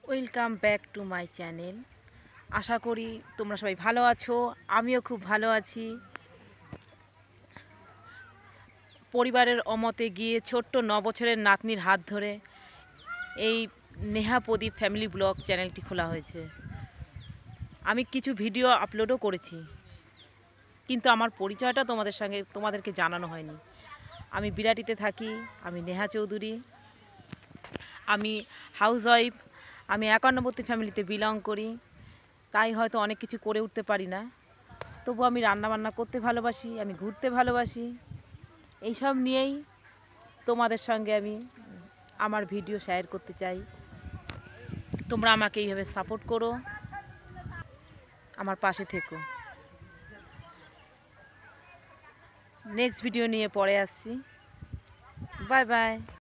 Welcome back to my channel. আশা করি তোমরা সবাই ভালো আছো, আমিও খুব ভালো আছি। পরিবারের অমতে গিয়ে ছোট্ট 9 বছরের নাতনির হাত ধরে এই নেহা প্রদীপ ফ্যামিলি ব্লগ চ্যানেলটি খোলা হয়েছে। আমি কিছু ভিডিও আপলোডও করেছি, কিন্তু আমার পরিচয়টা তোমাদেরকে জানানো হয়নি। আমি বিরাটিতে থাকি, আমি নেহা চৌধুরী, আমি হাউসওয়াইফ, আমি 51 ফ্যামিলিতে বিলং করি। তাই হয়তো অনেক কিছু করে উঠতে পারি না, তবু আমি রান্নাবান্না করতে ভালোবাসি, আমি ঘুরতে ভালোবাসি। এইসব নিয়েই তোমাদের সঙ্গে আমি আমার ভিডিও শেয়ার করতে চাই। তোমরা আমাকে এইভাবে সাপোর্ট করো, আমার পাশে থেকো। নেক্সট ভিডিও নিয়ে পরে আসছি। Bye bye.